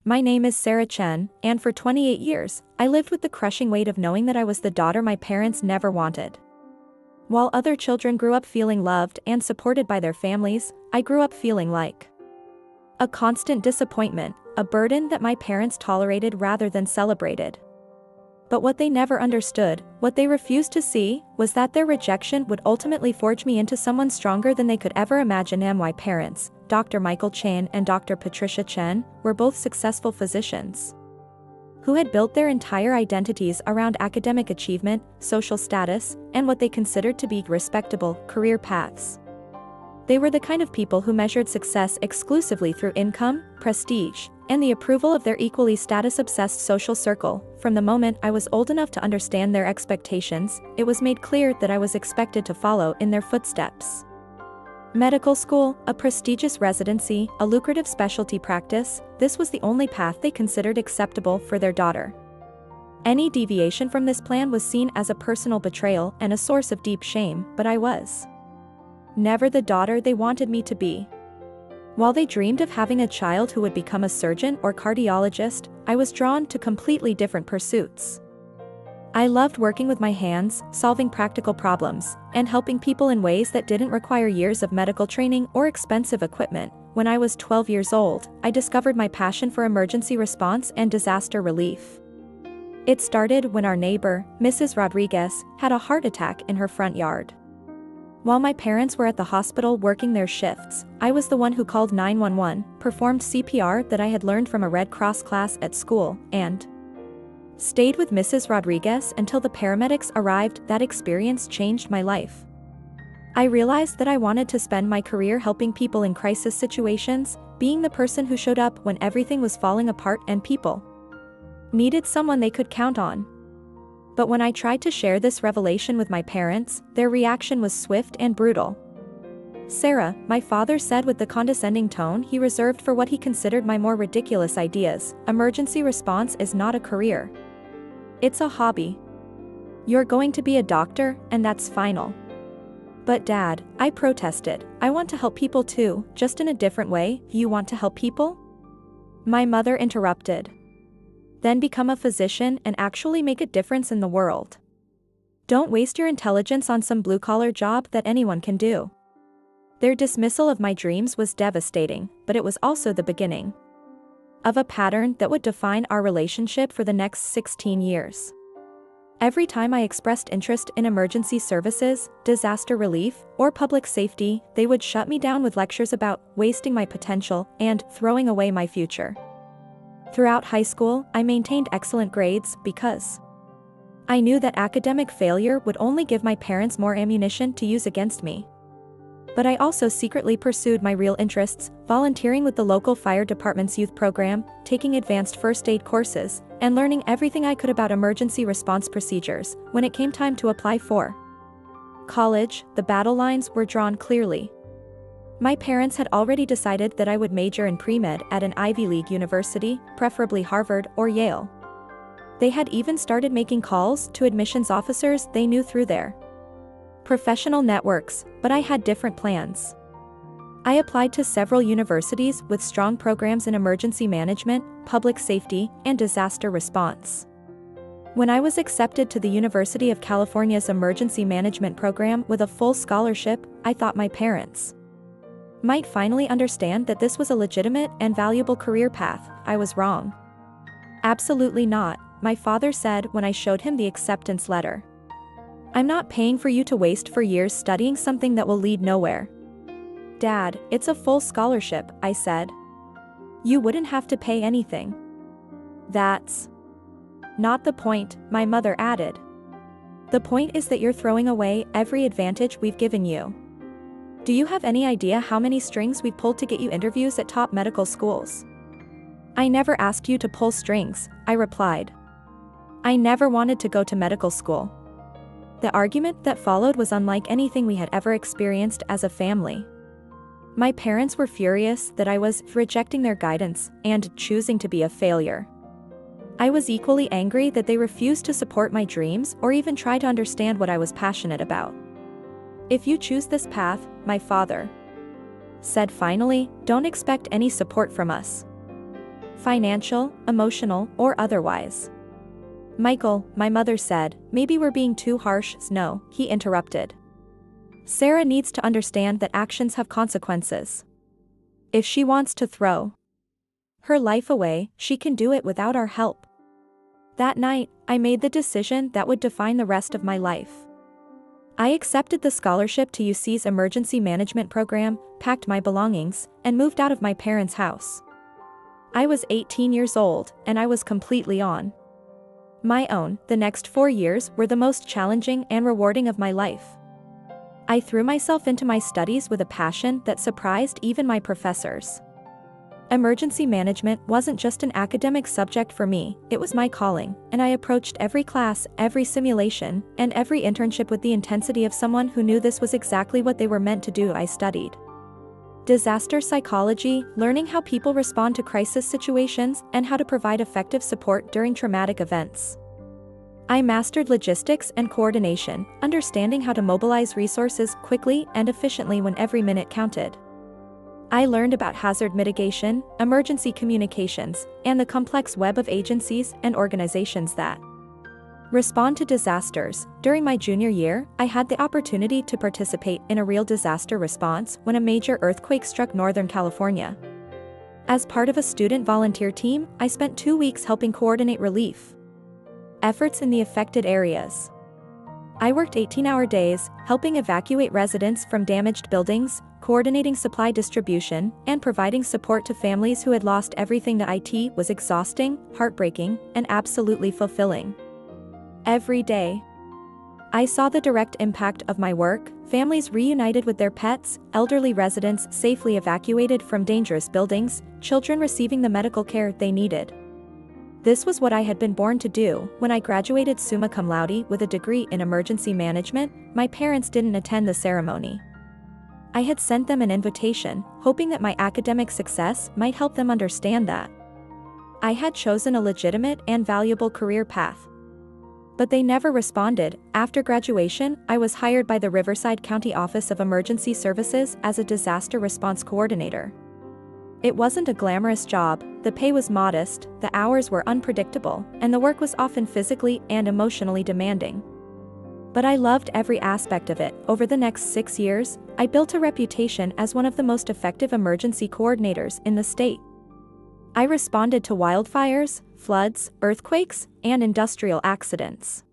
My name is Sarah Chen, and for 28 years, I lived with the crushing weight of knowing that I was the daughter my parents never wanted. While other children grew up feeling loved and supported by their families, I grew up feeling like a constant disappointment, a burden that my parents tolerated rather than celebrated. But what they never understood, what they refused to see, was that their rejection would ultimately forge me into someone stronger than they could ever imagine. My parents, Dr. Michael Chen and Dr. Patricia Chen, were both successful physicians who had built their entire identities around academic achievement, social status, and what they considered to be respectable career paths. They were the kind of people who measured success exclusively through income, prestige, and the approval of their equally status-obsessed social circle. From the moment I was old enough to understand their expectations, it was made clear that I was expected to follow in their footsteps. Medical school, a prestigious residency, a lucrative specialty practice, this was the only path they considered acceptable for their daughter. Any deviation from this plan was seen as a personal betrayal and a source of deep shame, but I was never the daughter they wanted me to be. While they dreamed of having a child who would become a surgeon or cardiologist, I was drawn to completely different pursuits. I loved working with my hands, solving practical problems, and helping people in ways that didn't require years of medical training or expensive equipment. When I was 12 years old, I discovered my passion for emergency response and disaster relief. It started when our neighbor, Mrs. Rodriguez, had a heart attack in her front yard. While my parents were at the hospital working their shifts, I was the one who called 911, performed CPR that I had learned from a Red Cross class at school, and stayed with Mrs. Rodriguez until the paramedics arrived. That experience changed my life. I realized that I wanted to spend my career helping people in crisis situations, being the person who showed up when everything was falling apart and people needed someone they could count on. But when I tried to share this revelation with my parents, their reaction was swift and brutal. "Sarah," my father said with the condescending tone he reserved for what he considered my more ridiculous ideas, "emergency response is not a career. It's a hobby. You're going to be a doctor, and that's final." "But Dad," I protested, "I want to help people too, just in a different way." "You want to help people?" My mother interrupted. "Then become a physician and actually make a difference in the world. Don't waste your intelligence on some blue-collar job that anyone can do." Their dismissal of my dreams was devastating, but it was also the beginning of a pattern that would define our relationship for the next 16 years. Every time I expressed interest in emergency services, disaster relief, or public safety, they would shut me down with lectures about wasting my potential and throwing away my future. Throughout high school, I maintained excellent grades because I knew that academic failure would only give my parents more ammunition to use against me. But I also secretly pursued my real interests, volunteering with the local fire department's youth program, taking advanced first aid courses, and learning everything I could about emergency response procedures. When it came time to apply for college, the battle lines were drawn clearly. My parents had already decided that I would major in pre-med at an Ivy League university, preferably Harvard or Yale. They had even started making calls to admissions officers they knew through their professional networks, but I had different plans. I applied to several universities with strong programs in emergency management, public safety, and disaster response. When I was accepted to the University of California's emergency management program with a full scholarship, I thought my parents might finally understand that this was a legitimate and valuable career path. I was wrong. "Absolutely not," my father said when I showed him the acceptance letter. "I'm not paying for you to waste 4 years studying something that will lead nowhere." "Dad, it's a full scholarship," I said. "You wouldn't have to pay anything." "That's not the point," my mother added. "The point is that you're throwing away every advantage we've given you. Do you have any idea how many strings we've pulled to get you interviews at top medical schools?" "I never asked you to pull strings," I replied. "I never wanted to go to medical school." The argument that followed was unlike anything we had ever experienced as a family. My parents were furious that I was rejecting their guidance and choosing to be a failure. I was equally angry that they refused to support my dreams or even try to understand what I was passionate about. "If you choose this path," my father said finally, "don't expect any support from us. financial, emotional, or otherwise. "Michael," my mother said, "maybe we're being too harsh." "No," he interrupted. "Sarah needs to understand that actions have consequences. If she wants to throw her life away, she can do it without our help." That night, I made the decision that would define the rest of my life. I accepted the scholarship to UC's emergency management program, packed my belongings, and moved out of my parents' house. I was 18 years old, and I was completely on my own. The next 4 years were the most challenging and rewarding of my life. I threw myself into my studies with a passion that surprised even my professors. Emergency management wasn't just an academic subject for me, it was my calling, and I approached every class, every simulation, and every internship with the intensity of someone who knew this was exactly what they were meant to do. I studied disaster psychology, learning how people respond to crisis situations and how to provide effective support during traumatic events. I mastered logistics and coordination, understanding how to mobilize resources quickly and efficiently when every minute counted. I learned about hazard mitigation, emergency communications, and the complex web of agencies and organizations that respond to disasters. During my junior year, I had the opportunity to participate in a real disaster response when a major earthquake struck Northern California. As part of a student volunteer team, I spent 2 weeks helping coordinate relief efforts in the affected areas. I worked 18-hour days, helping evacuate residents from damaged buildings, coordinating supply distribution, and providing support to families who had lost everything. The IT was exhausting, heartbreaking, and absolutely fulfilling. Every day, I saw the direct impact of my work: families reunited with their pets, elderly residents safely evacuated from dangerous buildings, children receiving the medical care they needed. This was what I had been born to do. When I graduated summa cum laude with a degree in emergency management, my parents didn't attend the ceremony. I had sent them an invitation, hoping that my academic success might help them understand that I had chosen a legitimate and valuable career path. But they never responded. After graduation, I was hired by the Riverside County Office of Emergency Services as a disaster response coordinator. It wasn't a glamorous job, the pay was modest, the hours were unpredictable, and the work was often physically and emotionally demanding. But I loved every aspect of it. Over the next 6 years, I built a reputation as one of the most effective emergency coordinators in the state. I responded to wildfires, floods, earthquakes, and industrial accidents.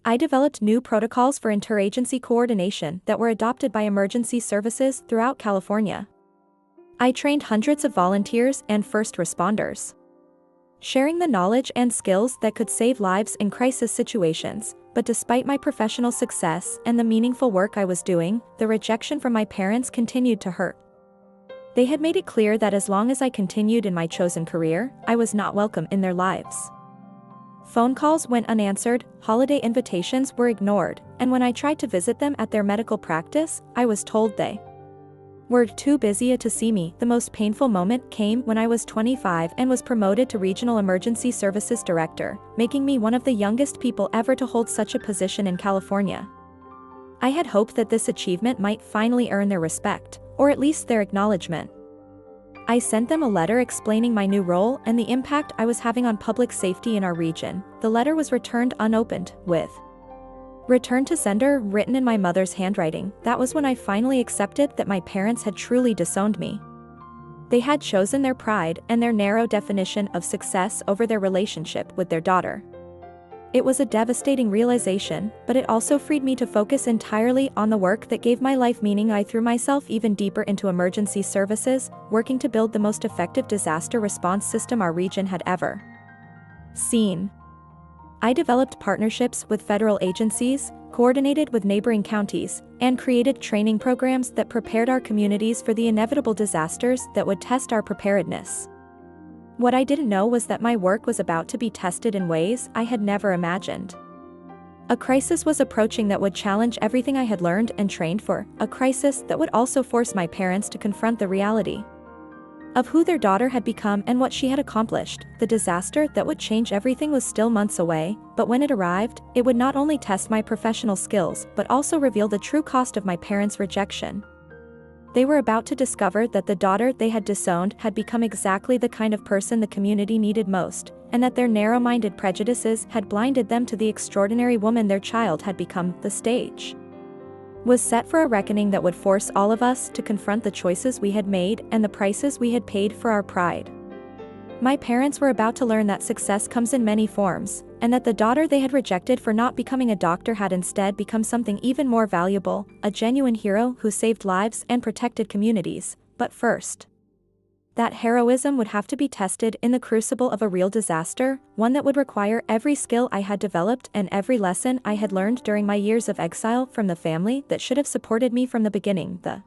I developed new protocols for interagency coordination that were adopted by emergency services throughout California. I trained hundreds of volunteers and first responders, sharing the knowledge and skills that could save lives in crisis situations. But despite my professional success and the meaningful work I was doing, the rejection from my parents continued to hurt. They had made it clear that as long as I continued in my chosen career, I was not welcome in their lives. Phone calls went unanswered, holiday invitations were ignored, and when I tried to visit them at their medical practice, I was told they were too busy to see me. The most painful moment came when I was 25 and was promoted to Regional Emergency Services Director, making me one of the youngest people ever to hold such a position in California. I had hoped that this achievement might finally earn their respect, or at least their acknowledgement. I sent them a letter explaining my new role and the impact I was having on public safety in our region. The letter was returned unopened, with "Return to sender" written in my mother's handwriting. That was when I finally accepted that my parents had truly disowned me. They had chosen their pride and their narrow definition of success over their relationship with their daughter. It was a devastating realization, but it also freed me to focus entirely on the work that gave my life meaning. I threw myself even deeper into emergency services, working to build the most effective disaster response system our region had ever seen. I developed partnerships with federal agencies, coordinated with neighboring counties, and created training programs that prepared our communities for the inevitable disasters that would test our preparedness. What I didn't know was that my work was about to be tested in ways I had never imagined. A crisis was approaching that would challenge everything I had learned and trained for, a crisis that would also force my parents to confront the reality of who their daughter had become and what she had accomplished. The disaster that would change everything was still months away, but when it arrived, it would not only test my professional skills but also reveal the true cost of my parents' rejection. They were about to discover that the daughter they had disowned had become exactly the kind of person the community needed most, and that their narrow-minded prejudices had blinded them to the extraordinary woman their child had become. The stage was set for a reckoning that would force all of us to confront the choices we had made and the prices we had paid for our pride. My parents were about to learn that success comes in many forms, and that the daughter they had rejected for not becoming a doctor had instead become something even more valuable, a genuine hero who saved lives and protected communities. But first, that heroism would have to be tested in the crucible of a real disaster, one that would require every skill I had developed and every lesson I had learned during my years of exile from the family that should have supported me from the beginning. The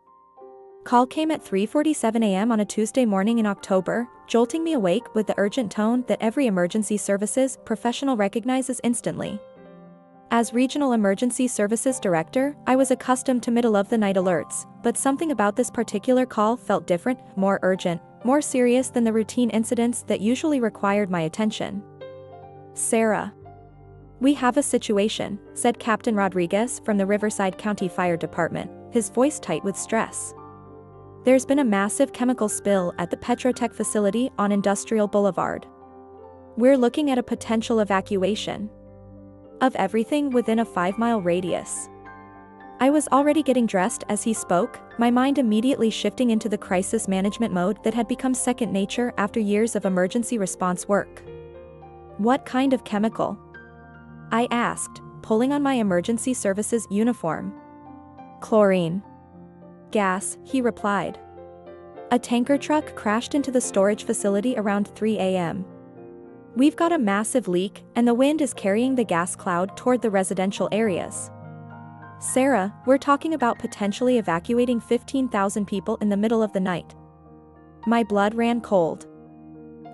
call came at 3:47 a.m. on a Tuesday morning in October, jolting me awake with the urgent tone that every emergency services professional recognizes instantly. As Regional Emergency Services Director, I was accustomed to middle-of-the-night alerts, but something about this particular call felt different, more urgent, more serious than the routine incidents that usually required my attention. "Sarah, we have a situation," said Captain Rodriguez from the Riverside County Fire Department, his voice tight with stress. "There's been a massive chemical spill at the Petrotech facility on Industrial Boulevard. We're looking at a potential evacuation of everything within a 5-mile radius." I was already getting dressed as he spoke, my mind immediately shifting into the crisis management mode that had become second nature after years of emergency response work. "What kind of chemical?" I asked, pulling on my emergency services uniform. "Chlorine gas," he replied. "A tanker truck crashed into the storage facility around 3 a.m. We've got a massive leak, and the wind is carrying the gas cloud toward the residential areas. Sarah, we're talking about potentially evacuating 15,000 people in the middle of the night." My blood ran cold.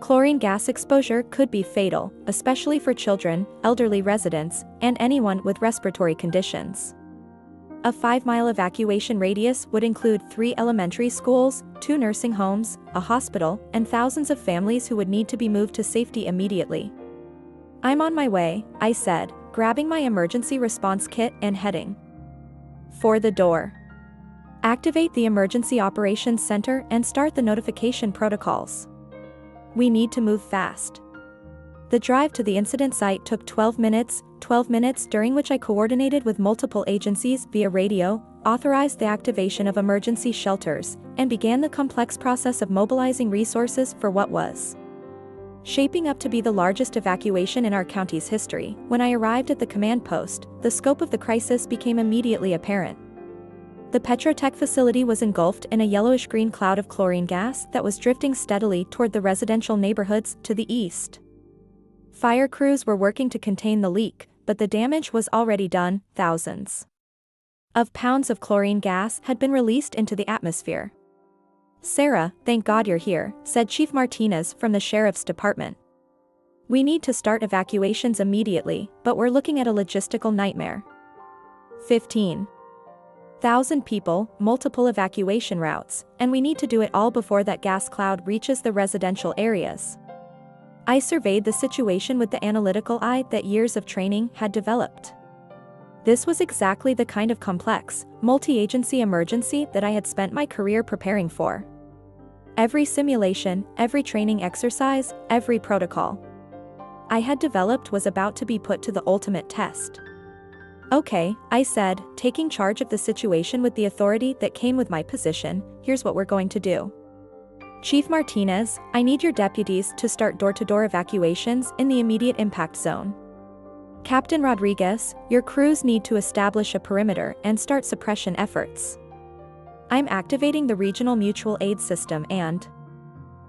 Chlorine gas exposure could be fatal, especially for children, elderly residents, and anyone with respiratory conditions. A 5-mile evacuation radius would include 3 elementary schools, 2 nursing homes, a hospital, and thousands of families who would need to be moved to safety immediately. "I'm on my way," I said, grabbing my emergency response kit and heading for the door. "Activate the Emergency Operations Center and start the notification protocols. We need to move fast." The drive to the incident site took 12 minutes during which I coordinated with multiple agencies via radio, authorized the activation of emergency shelters, and began the complex process of mobilizing resources for what was shaping up to be the largest evacuation in our county's history. When I arrived at the command post, the scope of the crisis became immediately apparent. The Petrotech facility was engulfed in a yellowish-green cloud of chlorine gas that was drifting steadily toward the residential neighborhoods to the east. Fire crews were working to contain the leak, but the damage was already done. Thousands of pounds of chlorine gas had been released into the atmosphere. "Sarah, thank God you're here," said Chief Martinez from the Sheriff's Department. "We need to start evacuations immediately, but we're looking at a logistical nightmare. 15,000 people, multiple evacuation routes, and we need to do it all before that gas cloud reaches the residential areas." I surveyed the situation with the analytical eye that years of training had developed. This was exactly the kind of complex, multi-agency emergency that I had spent my career preparing for. Every simulation, every training exercise, every protocol I had developed was about to be put to the ultimate test. "Okay," I said, taking charge of the situation with the authority that came with my position, "here's what we're going to do. Chief Martinez, I need your deputies to start door-to-door evacuations in the immediate impact zone. Captain Rodriguez, your crews need to establish a perimeter and start suppression efforts. I'm activating the regional mutual aid system and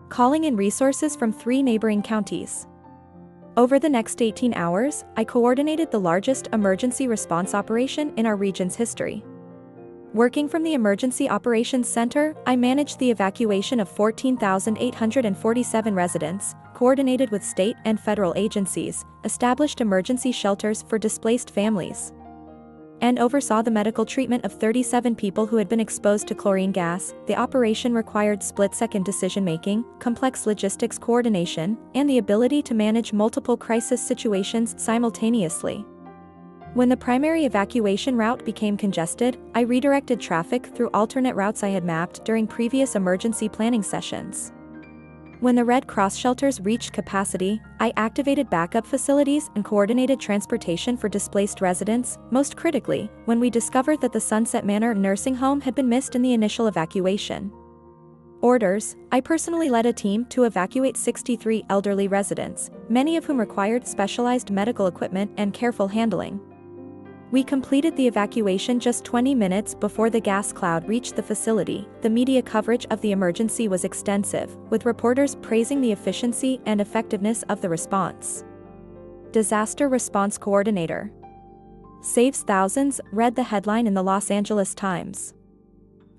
calling in resources from 3 neighboring counties." Over the next 18 hours, I coordinated the largest emergency response operation in our region's history. Working from the Emergency Operations Center, I managed the evacuation of 14,847 residents, coordinated with state and federal agencies, established emergency shelters for displaced families, and oversaw the medical treatment of 37 people who had been exposed to chlorine gas. The operation required split-second decision-making, complex logistics coordination, and the ability to manage multiple crisis situations simultaneously. When the primary evacuation route became congested, I redirected traffic through alternate routes I had mapped during previous emergency planning sessions. When the Red Cross shelters reached capacity, I activated backup facilities and coordinated transportation for displaced residents. Most critically, when we discovered that the Sunset Manor nursing home had been missed in the initial evacuation orders, I personally led a team to evacuate 63 elderly residents, many of whom required specialized medical equipment and careful handling. We completed the evacuation just 20 minutes before the gas cloud reached the facility. The media coverage of the emergency was extensive, with reporters praising the efficiency and effectiveness of the response. Disaster Response Coordinator saves thousands, read the headline in the Los Angeles Times.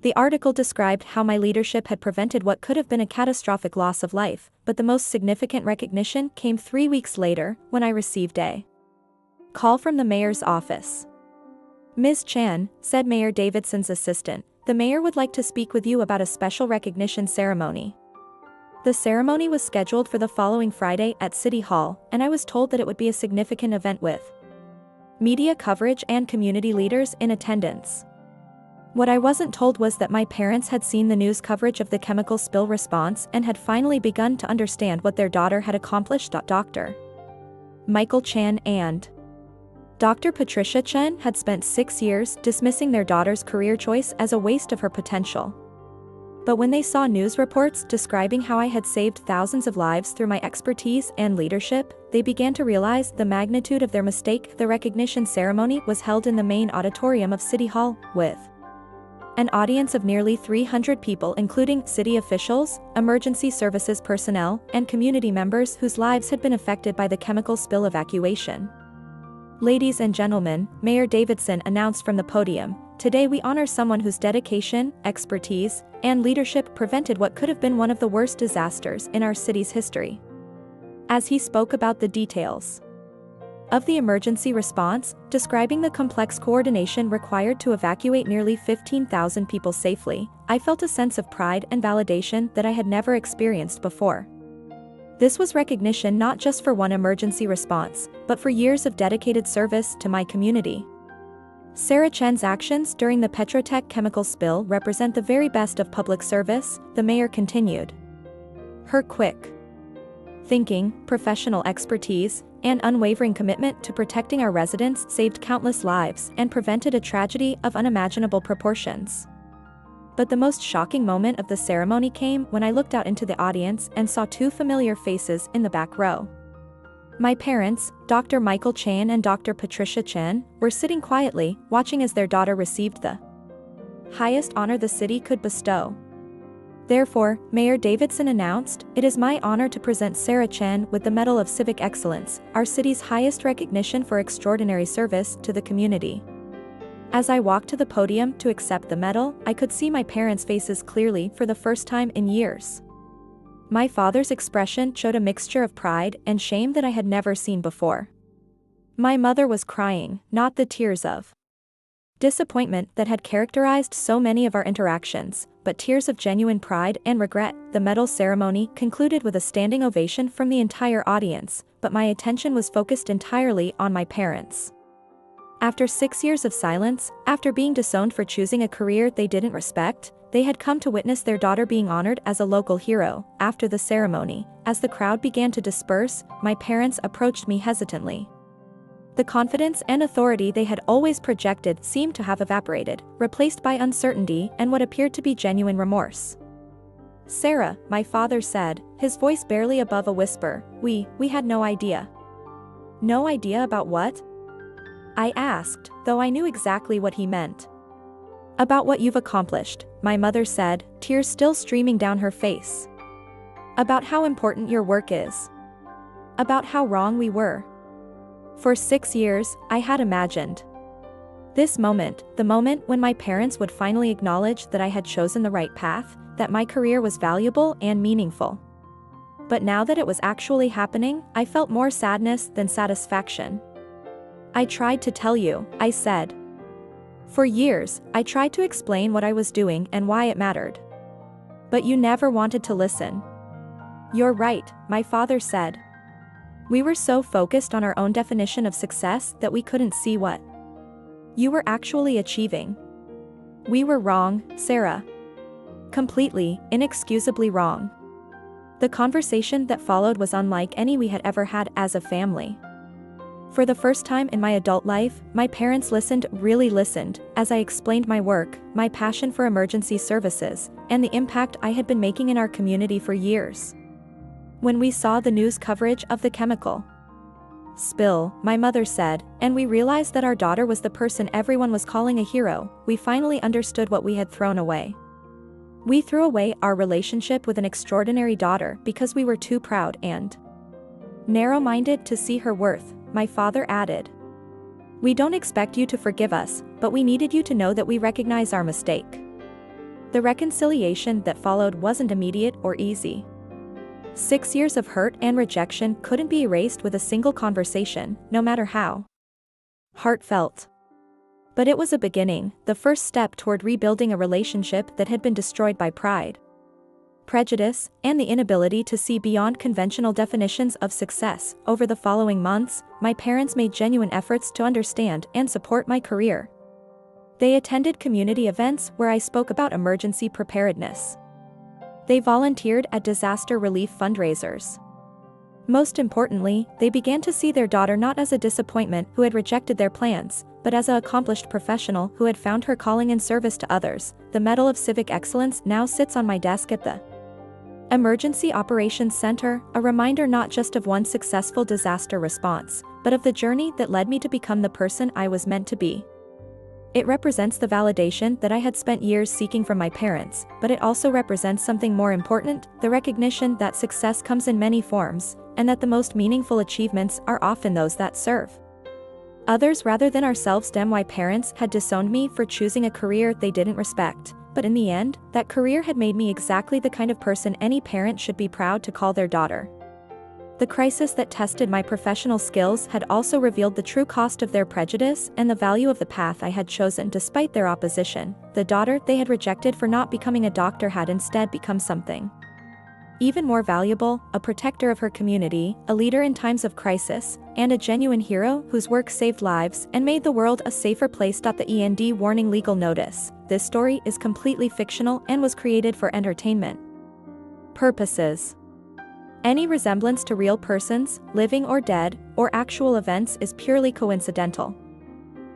The article described how my leadership had prevented what could have been a catastrophic loss of life, but the most significant recognition came 3 weeks later, when I received a call from the mayor's office. "Ms. Chan," said Mayor Davidson's assistant, "the mayor would like to speak with you about a special recognition ceremony." The ceremony was scheduled for the following Friday at City Hall, and I was told that it would be a significant event with media coverage and community leaders in attendance. What I wasn't told was that my parents had seen the news coverage of the chemical spill response and had finally begun to understand what their daughter had accomplished. Dr. Michael Chan and Dr. Patricia Chen had spent 6 years dismissing their daughter's career choice as a waste of her potential. But when they saw news reports describing how I had saved thousands of lives through my expertise and leadership, they began to realize the magnitude of their mistake. The recognition ceremony was held in the main auditorium of City Hall, with an audience of nearly 300 people, including city officials, emergency services personnel, and community members whose lives had been affected by the chemical spill evacuation. "Ladies and gentlemen," Mayor Davidson announced from the podium, "today we honor someone whose dedication, expertise, and leadership prevented what could have been one of the worst disasters in our city's history." As he spoke about the details of the emergency response, describing the complex coordination required to evacuate nearly 15,000 people safely, I felt a sense of pride and validation that I had never experienced before. This was recognition not just for one emergency response, but for years of dedicated service to my community. Sarah Chen's actions during the Petrotech chemical spill represent the very best of public service, the mayor continued. Her quick thinking, professional expertise, and unwavering commitment to protecting our residents saved countless lives and prevented a tragedy of unimaginable proportions. But the most shocking moment of the ceremony came when I looked out into the audience and saw 2 familiar faces in the back row. My parents, Dr. Michael Chan and Dr. Patricia Chen, were sitting quietly, watching as their daughter received the highest honor the city could bestow. Therefore, Mayor Davidson announced, "It is my honor to present Sarah Chen with the Medal of Civic Excellence, our city's highest recognition for extraordinary service to the community." As I walked to the podium to accept the medal, I could see my parents' faces clearly for the first time in years. My father's expression showed a mixture of pride and shame that I had never seen before. My mother was crying, not the tears of disappointment that had characterized so many of our interactions, but tears of genuine pride and regret. The medal ceremony concluded with a standing ovation from the entire audience, but my attention was focused entirely on my parents. After 6 years of silence, after being disowned for choosing a career they didn't respect, they had come to witness their daughter being honored as a local hero. After the ceremony, as the crowd began to disperse, my parents approached me hesitantly. The confidence and authority they had always projected seemed to have evaporated, replaced by uncertainty and what appeared to be genuine remorse. "Sarah," my father said, his voice barely above a whisper, we had no idea." "No idea about what?" I asked, though I knew exactly what he meant. "About what you've accomplished," my mother said, tears still streaming down her face. "About how important your work is. About how wrong we were. For 6 years, I had imagined this moment, the moment when my parents would finally acknowledge that I had chosen the right path, that my career was valuable and meaningful. But now that it was actually happening, I felt more sadness than satisfaction. I tried to tell you," I said. "For years, I tried to explain what I was doing and why it mattered. But you never wanted to listen." "You're right," my father said. We were so focused on our own definition of success that we couldn't see what you were actually achieving. We were wrong, Sarah. Completely, inexcusably wrong. The conversation that followed was unlike any we had ever had as a family. For the first time in my adult life, my parents really listened, as I explained my work, my passion for emergency services, and the impact I had been making in our community for years. When we saw the news coverage of the chemical spill, my mother said, and we realized that our daughter was the person everyone was calling a hero, we finally understood what we had thrown away. We threw away our relationship with an extraordinary daughter because we were too proud and narrow-minded to see her worth, my father added. We don't expect you to forgive us, but we needed you to know that we recognize our mistake. The reconciliation that followed wasn't immediate or easy. 6 years of hurt and rejection couldn't be erased with a single conversation, no matter how heartfelt. But it was a beginning, the first step toward rebuilding a relationship that had been destroyed by pride, prejudice, and the inability to see beyond conventional definitions of success. Over the following months, my parents made genuine efforts to understand and support my career. They attended community events where I spoke about emergency preparedness. They volunteered at disaster relief fundraisers. Most importantly, they began to see their daughter not as a disappointment who had rejected their plans, but as an accomplished professional who had found her calling in service to others. The Medal of Civic Excellence now sits on my desk at the Emergency Operations Center, a reminder not just of one successful disaster response, but of the journey that led me to become the person I was meant to be. It represents the validation that I had spent years seeking from my parents, but it also represents something more important, the recognition that success comes in many forms, and that the most meaningful achievements are often those that serve others rather than ourselves. My parents had disowned me for choosing a career they didn't respect, but in the end, that career had made me exactly the kind of person any parent should be proud to call their daughter. The crisis that tested my professional skills had also revealed the true cost of their prejudice and the value of the path I had chosen despite their opposition. The daughter they had rejected for not becoming a doctor had instead become something even more valuable, a protector of her community, a leader in times of crisis, and a genuine hero whose work saved lives and made the world a safer place. The END warning legal notice. This story is completely fictional and was created for entertainment purposes. Any resemblance to real persons, living or dead, or actual events is purely coincidental.